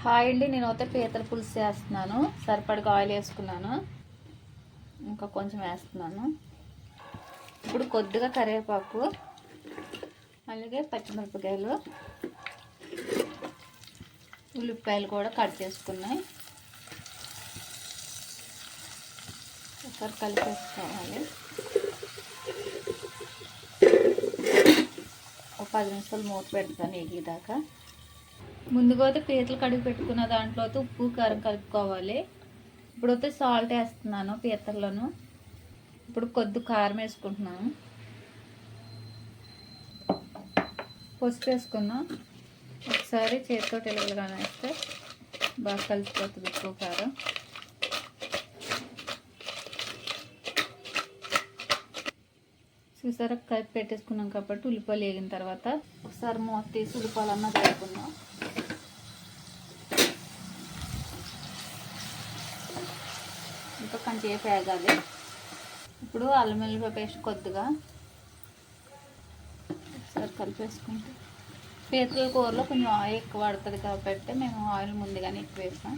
Hi అండి, నేనైతే పీతల పులుసు చేస్తున్నాను. సరిపడగా ఆయిల్ వేసుకున్నాను, ఇంకా కొంచెం వేస్తున్నాను. ఇప్పుడు కొద్దిగా కరివేపాకు, అలాగే పచ్చిమిరపకాయలు, ఉల్లిపాయలు కూడా కట్ చేసుకున్నాయి. ఒకసారి కలిపేసుకోవాలి. ఒక 10 నిమిషాలు మూత పెడతాను ఎగిదాకా. ముందుగా అయితే పీతలు కడిగి పెట్టుకున్న దాంట్లో అయితే ఉప్పు కారం కలుపుకోవాలి. ఇప్పుడైతే సాల్ట్ వేస్తున్నాను పీతల్లోను. ఇప్పుడు కొద్ది కారం వేసుకుంటున్నాను, పసుపు వేసుకున్నాం. ఒకసారి చేతితో ఇలాగ వేస్తే బాగా కలిసిపోతుంది ఉప్పు కారం. చూసారా, కలిపి పెట్టేసుకున్నాం కాబట్టి ఉల్లిపాయలు వేగిన తర్వాత ఒకసారి మూత తీసి ఉల్లిపాయలు అన్నది వేసుకున్నాం. ఇంకా కొంచెం వేగాలి. ఇప్పుడు అల్లం వెల్లుల్లి పేస్ట్ కొద్దిగా ఒకసారి కలిపేసుకుంటే, పీతల కూరలో కొంచెం ఆయిల్ ఎక్కువ పడుతుంది కాబట్టి మేము ఆయిల్ ముందుగానే ఎక్కువ వేసాం.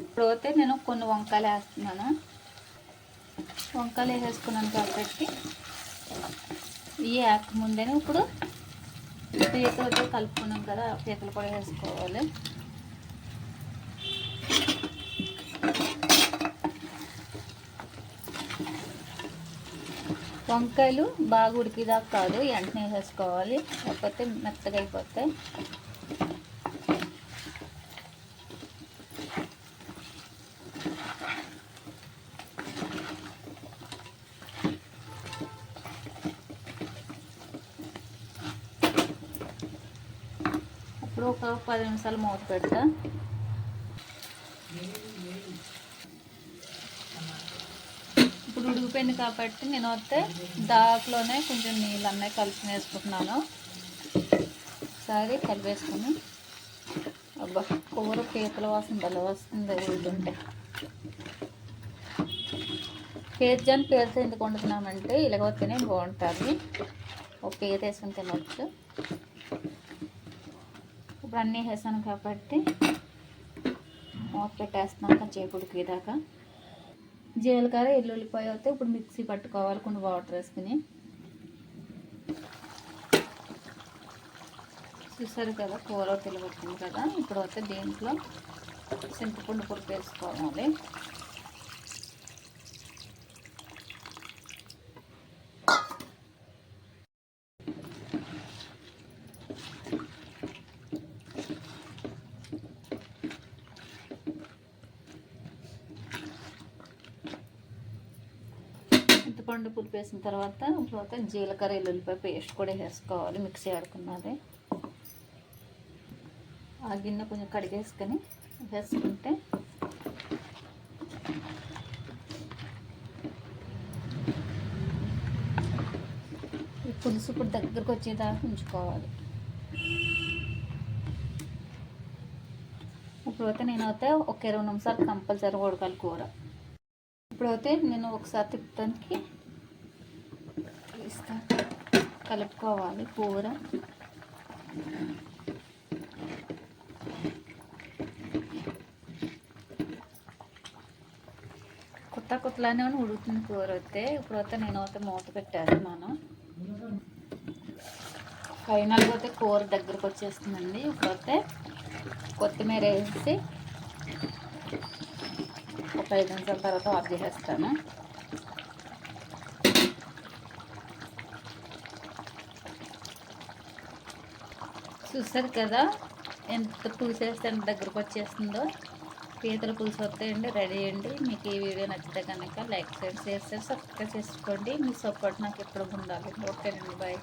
ఇప్పుడు అయితే నేను కొన్ని వంకాయలు వేస్తున్నాను. వంకాయలు వేసేసుకున్నాను కాబట్టి ఈ యాక్ ముందేనే ఇప్పుడు పీతలతో కలుపుకున్నాం కదా, పీతలు కూడా వేసుకోవాలి. వంకాయలు బాగా ఉడికిదాకా కాదు, వెంటనే వేసుకోవాలి, లేకపోతే మెత్తగా అయిపోతాయి. ఇప్పుడు ఒక 10 నిమిషాలు మూత పెడతా. ఇప్పుడు ఉడికిపోయింది కాబట్టి నేను వస్తే దాంట్లోనే కొంచెం నీళ్ళు అన్నీ కలిపి వేసుకుంటున్నాను. ఒకసారి కలిపేసుకుని, అబ్బా కూర పీతల వాసన భలే వస్తుంది ఉడుతుంటే. పీత ఎందుకు వండుతున్నామంటే ఇలాగొస్తేనే బాగుంటుంది, ఒక పీత వేసుకుని తినవచ్చు. ఇప్పుడు అన్నీ వేసాను కాబట్టి మూత పెట్టేస్తున్నాను కొంచెం ఉడికేదాకా. జీలకర్ర ఎల్లుల్లిపాయ అయితే ఇప్పుడు మిక్సీ పట్టుకోవాలి కొన్ని వాటర్ వేసుకుని. చూసారు కదా, కూర తెలబడుతుంది కదా. ఇప్పుడు అయితే దీంట్లో చింతపండు పులుపు వేసుకోవాలి. చింతపండు పులుపు వేసిన తర్వాత జీలకర్ర ఎల్లుల్లిపాయ పేస్ట్ కూడా వేసుకోవాలి, మిక్సీ ఆడుకున్నది. ఆ గిన్నె కొంచెం కడిగేసుకొని వేసుకుంటే ఈ పులుసు ఇప్పుడు దగ్గరకు వచ్చేదాకా ఉంచుకోవాలి. ఇప్పుడైతే నేనైతే ఒక 20 నిమిషాలు కంపల్సరీ ఉడకాలి కూర. ఇప్పుడైతే నేను ఒకసారి తిప్పడానికి కలుపుకోవాలి కూర. కొత్తలానే ఉడుకుతుంది కూర అయితే. ఇప్పుడైతే నేనైతే మూత పెట్టేస్తున్నాను. ఫైనల్గా అయితే కూర దగ్గరకు వచ్చేస్తుందండి. ఇప్పుడైతే కొత్తిమీర వేసి ఒక 5 నిమిషాల తర్వాత ఆఫ్ చేసేస్తాను. చూస్తారు కదా ఎంత పులుసు వేస్తే ఎంత దగ్గరకు వచ్చేస్తుందో. పీతల పులుసు వస్తాయండి, రెడీ అండి. మీకు ఈ వీడియో నచ్చితే కనుక లైక్ చేయండి, షేర్ చేసి సబ్స్క్రైబ్ చేసుకోండి. మీ సపోర్ట్ నాకు ఎప్పుడు ఉండాలి. ఓకేనండి, బాయ్.